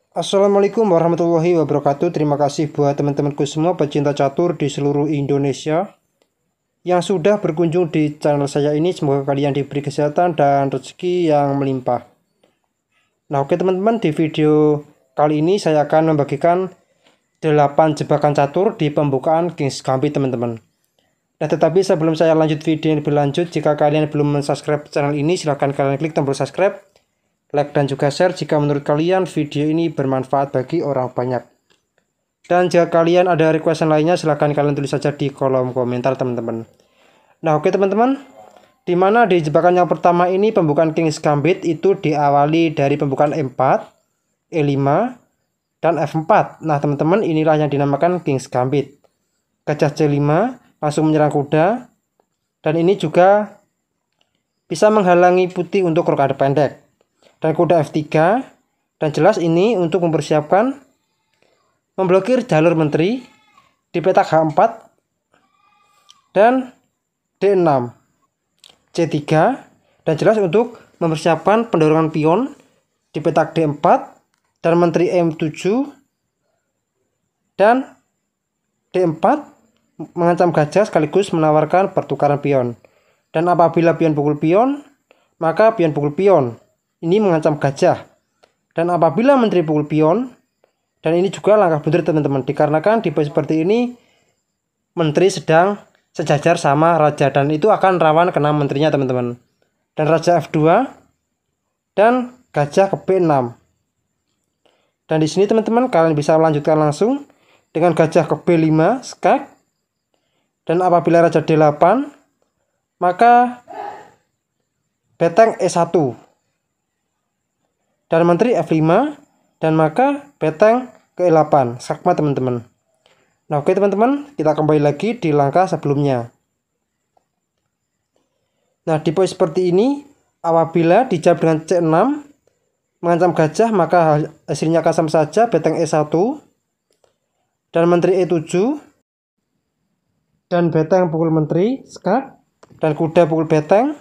Assalamualaikum warahmatullahi wabarakatuh. Terima kasih buat teman-temanku semua pecinta catur di seluruh Indonesia yang sudah berkunjung di channel saya ini. Semoga kalian diberi kesehatan dan rezeki yang melimpah. Nah, oke teman-teman, di video kali ini saya akan membagikan 8 jebakan catur di pembukaan King's Gambit teman-teman. Nah, tetapi sebelum saya lanjut video yang lebih lanjut, jika kalian belum subscribe channel ini, silahkan kalian klik tombol subscribe, like dan juga share jika menurut kalian video ini bermanfaat bagi orang banyak. Dan jika kalian ada request lainnya, silahkan kalian tulis saja di kolom komentar teman-teman. Nah, oke teman-teman, dimana di jebakan yang pertama ini pembukaan King's Gambit itu diawali dari pembukaan E4, E5, dan F4. Nah teman-teman, inilah yang dinamakan King's Gambit. Gajah C5 langsung menyerang kuda, dan ini juga bisa menghalangi putih untuk rokade pendek. Dan kuda F3, dan jelas ini untuk mempersiapkan memblokir jalur menteri di petak H4 dan D6, C3, dan jelas untuk mempersiapkan pendorongan pion di petak D4 dan menteri M7 dan D4 mengancam gajah sekaligus menawarkan pertukaran pion. Dan apabila pion pukul pion, maka pion pukul pion. Ini mengancam gajah. Dan apabila menteri pukul pion, dan ini juga langkah blunder teman-teman, dikarenakan di posisi seperti ini menteri sedang sejajar sama raja, dan itu akan rawan kena menterinya teman-teman. Dan raja F2 dan gajah ke B6. Dan di sini teman-teman kalian bisa melanjutkan langsung dengan gajah ke B5 skak. Dan apabila raja D8, maka beteng E1 dan menteri F5, dan maka beteng ke E8 skakmat teman-teman. Nah oke teman-teman, kita kembali lagi di langkah sebelumnya. Nah di posisi seperti ini, apabila dijawab dengan C6 mengancam gajah, maka hasilnya akan sama saja, beteng E1 dan menteri E7 dan beteng pukul menteri skak, dan kuda pukul beteng,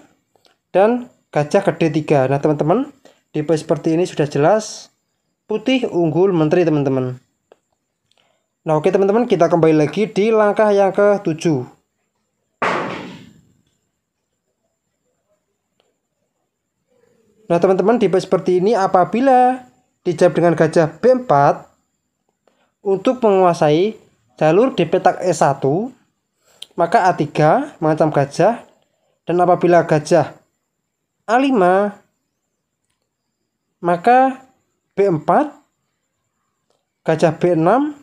dan gajah ke D3. Nah teman-teman, di posisi seperti ini sudah jelas putih unggul menteri teman-teman. Nah oke teman-teman, kita kembali lagi di langkah yang ke-7. Nah teman-teman, di posisi seperti ini apabila dijawab dengan gajah B4 untuk menguasai jalur di petak E1, maka A3 mengancam gajah, dan apabila gajah A5, maka B4, gajah B6,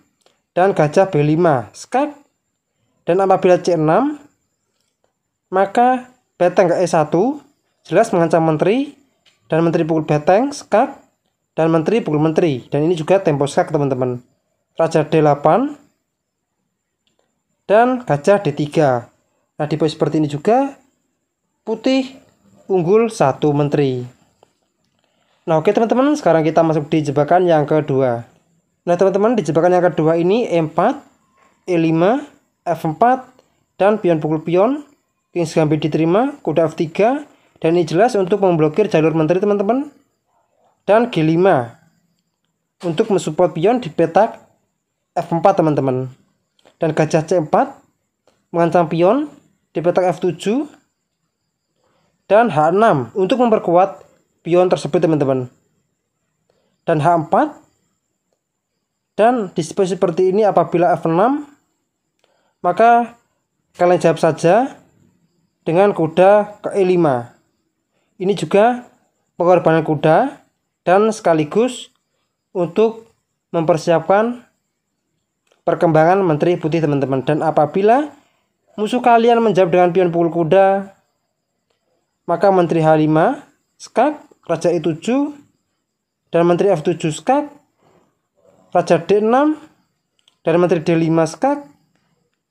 dan gajah B5 skak. Dan apabila C6, maka beteng ke E1 jelas mengancam menteri, dan menteri pukul beteng skak, dan menteri pukul menteri, dan ini juga tempo skak teman-teman. Raja D8 dan gajah D3. Nah di posisi seperti ini juga putih unggul 1 menteri. Nah oke teman-teman, sekarang kita masuk di jebakan yang kedua. Nah teman-teman, di jebakan yang kedua ini E4, E5, F4, dan pion pukul pion, King's Gambit diterima, kuda F3, dan ini jelas untuk memblokir jalur menteri teman-teman, dan G5 untuk mensupport pion di petak F4 teman-teman. Dan gajah C4 mengancam pion di petak F7 dan H6 untuk memperkuat pion tersebut teman-teman. Dan H4, dan di posisi seperti ini apabila F6, maka kalian jawab saja dengan kuda ke E5. Ini juga pengorbanan kuda dan sekaligus untuk mempersiapkan perkembangan menteri putih teman-teman. Dan apabila musuh kalian menjawab dengan pion pukul kuda, maka menteri H5 skak, raja E7 dan menteri F7 skak, raja D6 dan menteri D5 skak,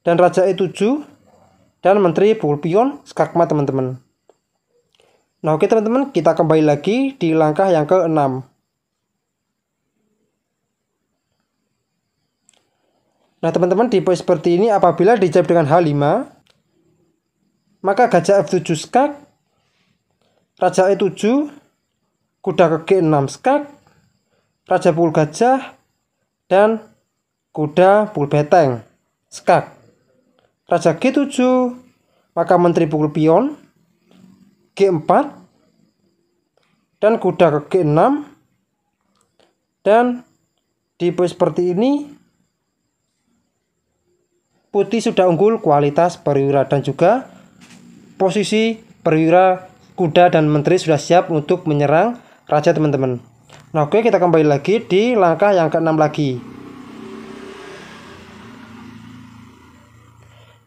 dan raja E7 dan menteri pukul pion skakmat teman-teman. Nah oke teman-teman, kita kembali lagi di langkah yang ke-6. Nah teman-teman, di posisi seperti ini apabila dijawab dengan H5, maka gajah F7 skak, raja E7, kuda ke G6 skak, raja pukul gajah, dan kuda pukul beteng, skak. Raja G7, maka menteri pukul pion, G4, dan kuda ke G6. Dan di posisi seperti ini, putih sudah unggul kualitas perwira, dan juga posisi perwira, kuda, dan menteri sudah siap untuk menyerang raja, teman-teman. Nah, oke, kita kembali lagi di langkah yang ke-6 lagi.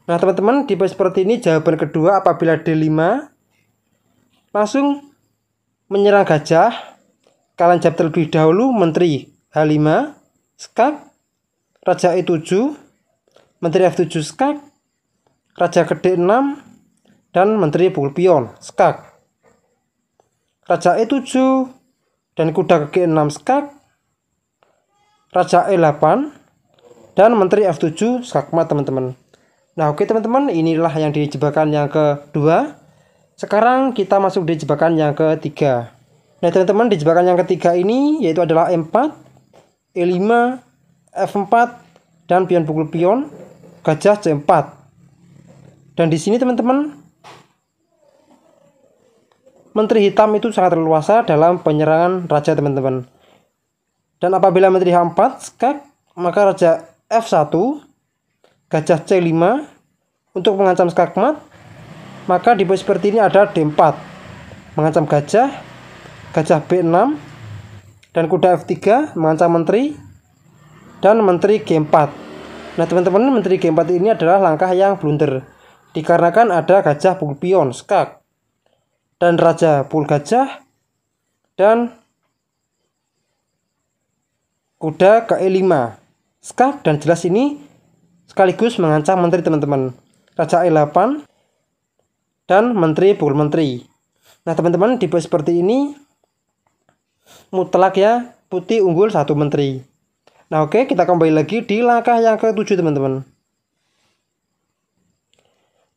Nah, teman-teman, di posisi seperti ini jawaban kedua apabila D5 langsung menyerang gajah. Kalian jawab terlebih dahulu menteri H5 skak, raja E7, menteri F7 skak, raja ke D6, dan menteri pukul pion skak. Raja E7 dan kuda ke G6 skak, raja E8, dan menteri F7 skakmat, teman-teman. Nah, oke teman-teman, inilah yang di jebakan yang kedua. Sekarang kita masuk di jebakan yang ketiga. Nah, teman-teman, di jebakan yang ketiga ini yaitu adalah E4, E5, F4, dan pion pukul pion, gajah C4. Dan di sini teman-teman, menteri hitam itu sangat leluasa dalam penyerangan raja, teman-teman. Dan apabila menteri H4 skak, maka raja F1, gajah C5 untuk mengancam skakmat. Maka di posisi seperti ini ada D4 mengancam gajah, gajah B6, dan kuda F3 mengancam menteri, dan menteri G4. Nah, teman-teman, menteri G4 ini adalah langkah yang blunder dikarenakan ada gajah pukul pion skak, dan raja pukul gajah, dan kuda ke E5 skak, dan jelas ini sekaligus mengancam menteri, teman-teman. Raja E8 dan menteri pukul menteri. Nah, teman-teman, di posisi seperti ini mutlak ya, putih unggul satu menteri. Nah, oke, kita kembali lagi di langkah yang ke-7, teman-teman.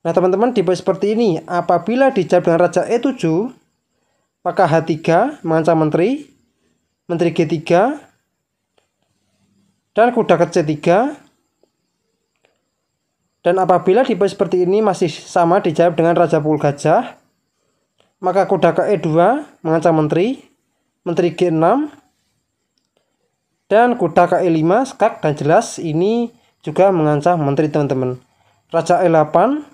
Nah, teman-teman, di posisi seperti ini apabila dijawab dengan raja E7, maka H3 mengancam menteri, menteri G3, dan kuda ke C3. Dan apabila di posisi seperti ini masih sama dijawab dengan raja pukul gajah, maka kuda ke E2 mengancam menteri, menteri G6, dan kuda ke E5 skak, dan jelas ini juga mengancam menteri, teman-teman. Raja E8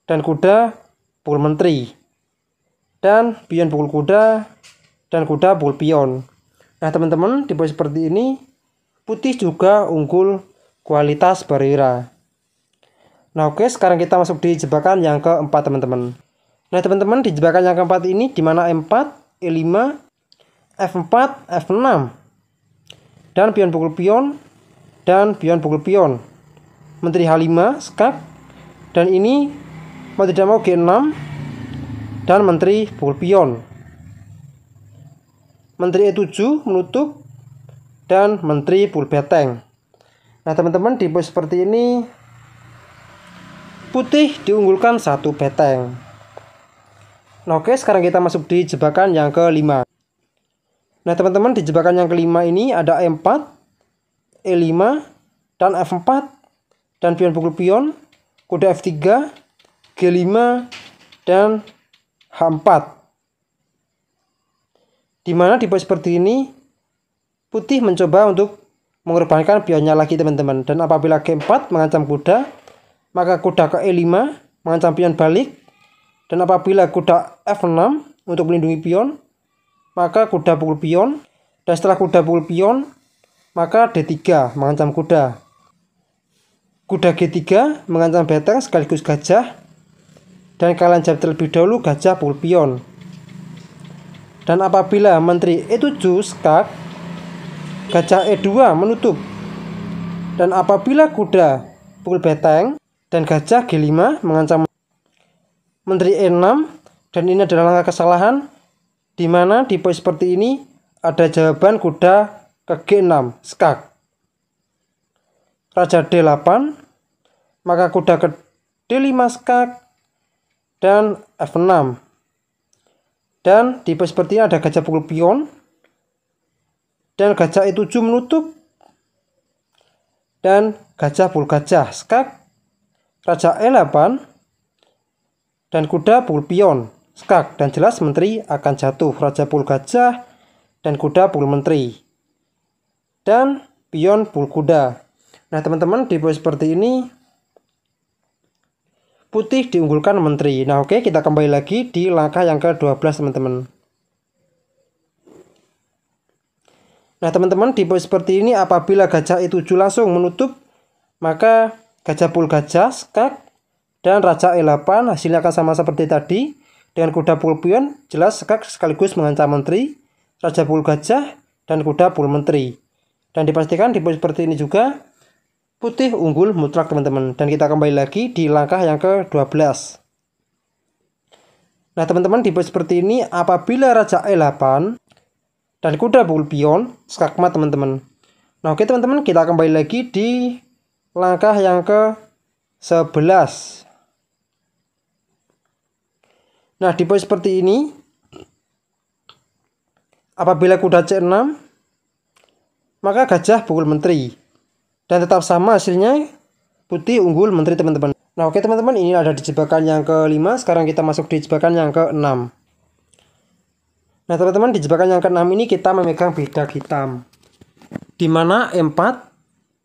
dan kuda pukul menteri, dan pion pukul kuda, dan kuda pukul pion. Nah, teman-teman, di posisi seperti ini putih juga unggul kualitas perwira. Nah, oke, sekarang kita masuk di jebakan yang keempat, teman-teman. Nah, teman-teman, di jebakan yang keempat ini di mana E4, E5, F4, F6, dan pion pukul pion, dan pion pukul pion, menteri H5 skak, dan ini mau tidak mau G6, dan menteri pukul pion, menteri E7 menutup, dan menteri pukul beteng. Nah, teman-teman, di posisi seperti ini putih diunggulkan satu beteng. Nah, oke, sekarang kita masuk di jebakan yang kelima. Nah, teman-teman, di jebakan yang kelima ini ada E4, E5, dan F4, dan pion pukul pion, kuda F3, G5, dan H4. Dimana di posisi seperti ini putih mencoba untuk mengorbankan pionnya lagi, teman-teman. Dan apabila G4 mengancam kuda, maka kuda ke E5 mengancam pion balik. Dan apabila kuda F6 untuk melindungi pion, maka kuda pukul pion. Dan setelah kuda pukul pion, maka D3 mengancam kuda. Kuda G3 mengancam beteng sekaligus gajah. Dan kalian jawab terlebih dahulu gajah pukul pion. Dan apabila menteri E7 skak, gajah E2 menutup. Dan apabila kuda pukul beteng dan gajah G5 mengancam menteri E6, dan ini adalah langkah kesalahan, di mana di posisi seperti ini ada jawaban kuda ke G6 skak, raja D8, maka kuda ke D5 skak, dan F6. Dan di posisi seperti ini ada gajah pukul pion, dan gajah E7 menutup, dan gajah pukul gajah skak, raja E8, dan kuda pukul pion skak, dan jelas menteri akan jatuh. Raja pukul gajah dan kuda pukul menteri, dan pion pukul kuda. Nah teman-teman, di posisi seperti ini putih diunggulkan menteri. Nah oke, kita kembali lagi di langkah yang ke-12 teman-teman. Nah teman-teman, di posisi seperti ini apabila gajah E7 langsung menutup, maka gajah pukul gajah skak dan raja E8 hasilnya akan sama seperti tadi. Dengan kuda pukul pion jelas skak sekaligus mengancam menteri, raja pukul gajah dan kuda pukul menteri. Dan dipastikan di posisi seperti ini juga putih unggul mutlak teman-teman. Dan kita kembali lagi di langkah yang ke-12. Nah teman-teman, di posisi seperti ini apabila raja E8 dan kuda pukul pion skakmat teman-teman. Nah oke teman-teman, kita kembali lagi di langkah yang ke-11. Nah di posisi seperti ini apabila kuda C6 maka gajah pukul menteri, dan tetap sama hasilnya putih unggul menteri teman-teman. Nah oke teman-teman, ini ada di jebakan yang ke-5. Sekarang kita masuk di jebakan yang ke-6. Nah teman-teman, di jebakan yang ke-6 ini kita memegang bidak hitam, dimana E4,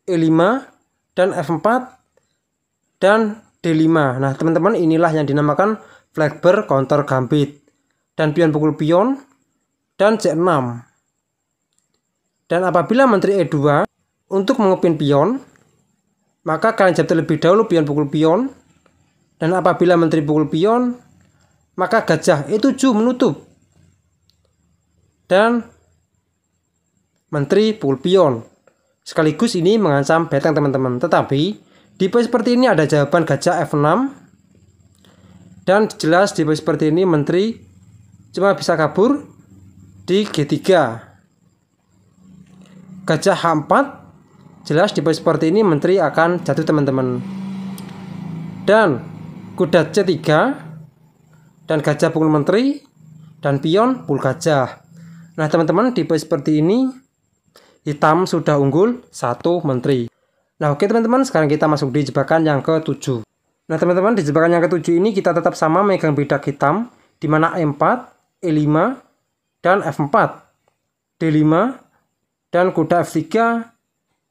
E5, dan F4, dan D5. Nah teman-teman, inilah yang dinamakan flagber counter gambit, dan pion pukul pion, dan C6. Dan apabila menteri E2 untuk mengepin pion, maka kalian jawab terlebih dahulu pion pukul pion, dan apabila menteri pukul pion, maka gajah E7 menutup, dan menteri pukul pion. Sekaligus ini mengancam beteng teman-teman. Tetapi di posisi seperti ini ada jawaban gajah F6, dan jelas di posisi seperti ini menteri cuma bisa kabur di G3. Gajah H4, jelas di posisi seperti ini menteri akan jatuh teman-teman. Dan kuda C3 dan gajah pukul menteri, dan pion pukul gajah. Nah teman-teman, di posisi seperti ini hitam sudah unggul 1 menteri. Nah oke teman-teman, sekarang kita masuk di jebakan yang ke-7. Nah teman-teman, di jebakan yang ke-7 ini kita tetap sama megang bidak hitam, dimana E4, E5, dan F4, D5, dan kuda F3.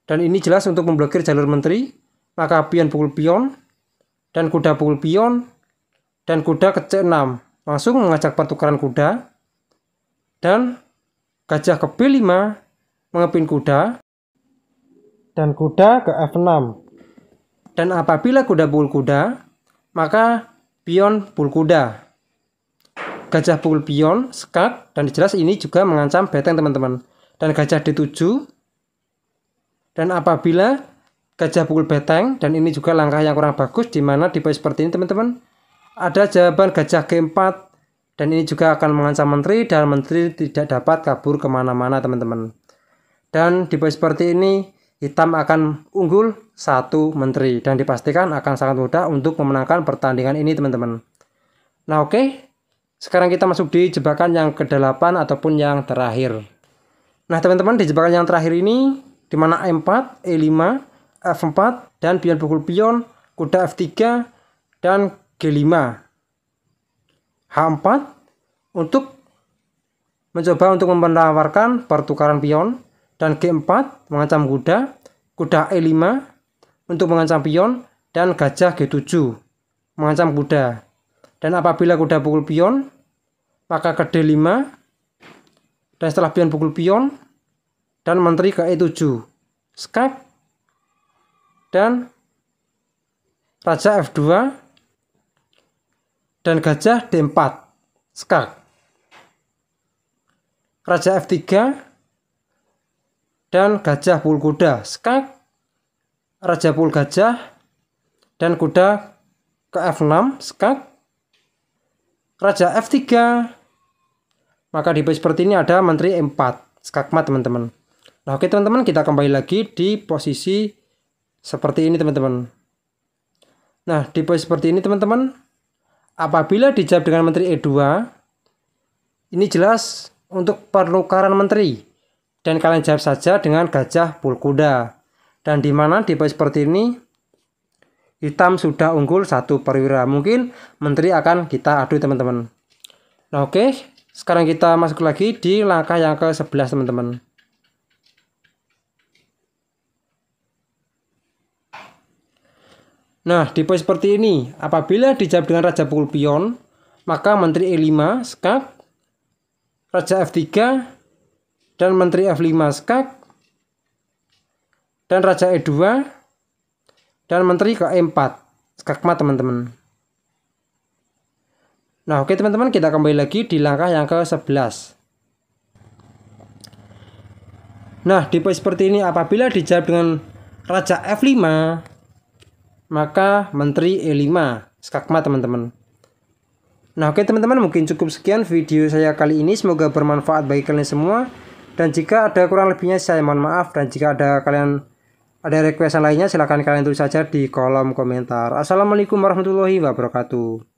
Dan ini jelas untuk memblokir jalur menteri, maka pion pukul pion, dan kuda pukul pion, dan kuda ke C6. Langsung mengajak pertukaran kuda, dan gajah ke B5 mengepin kuda, dan kuda ke F6. Dan apabila kuda pukul kuda, maka pion pukul kuda, gajah pukul pion skak, dan jelas ini juga mengancam beteng teman-teman. Dan gajah D7, dan apabila gajah pukul beteng, dan ini juga langkah yang kurang bagus, dimana di posisi seperti ini teman-teman ada jawaban gajah G4, dan ini juga akan mengancam menteri, dan menteri tidak dapat kabur kemana-mana teman-teman. Dan di posisi seperti ini hitam akan unggul 1 menteri, dan dipastikan akan sangat mudah untuk memenangkan pertandingan ini teman-teman. Nah oke, sekarang kita masuk di jebakan yang ke-8 ataupun yang terakhir. Nah teman-teman, di jebakan yang terakhir ini dimana E4, E5, F4, dan pion pukul pion, kuda F3, dan G5, H4 untuk mencoba untuk menawarkan pertukaran pion, dan G4 mengancam kuda, kuda E5 untuk mengancam pion, dan gajah G7 mengancam kuda. Dan apabila kuda pukul pion, maka ke D5, dan setelah pion pukul pion, dan menteri ke E7 skak, dan raja F2, dan gajah D4 skak, raja F3, dan gajah pukul kuda skak, raja pukul gajah, dan kuda ke F6 skak, raja F3. Maka di posisi seperti ini ada menteri E4 skakmat teman-teman. Nah oke teman-teman, kita kembali lagi di posisi seperti ini teman-teman. Nah di posisi seperti ini teman-teman, apabila dijawab dengan menteri E2, ini jelas untuk pertukaran menteri, Dan kalian jawab saja dengan gajah pulkuda. Dan di mana di posisi seperti ini hitam sudah unggul 1 perwira. Mungkin menteri akan kita adu teman-teman. Nah oke, sekarang kita masuk lagi di langkah yang ke-11 teman-teman. Nah di posisi seperti ini, apabila dijawab dengan raja pukul pion, maka menteri E5 skak, raja F3, dan menteri F5 skak, dan raja E2, dan menteri ke E4 skakmat teman-teman. Nah oke teman-teman, kita kembali lagi di langkah yang ke-11. Nah di posisi seperti ini, apabila dijawab dengan raja F5, maka menteri E5 skakmat teman-teman. Nah oke teman-teman, mungkin cukup sekian video saya kali ini. Semoga bermanfaat bagi kalian semua. Dan jika ada kurang lebihnya saya mohon maaf. Dan jika kalian ada requestan lainnya, silahkan kalian tulis saja di kolom komentar. Assalamualaikum warahmatullahi wabarakatuh.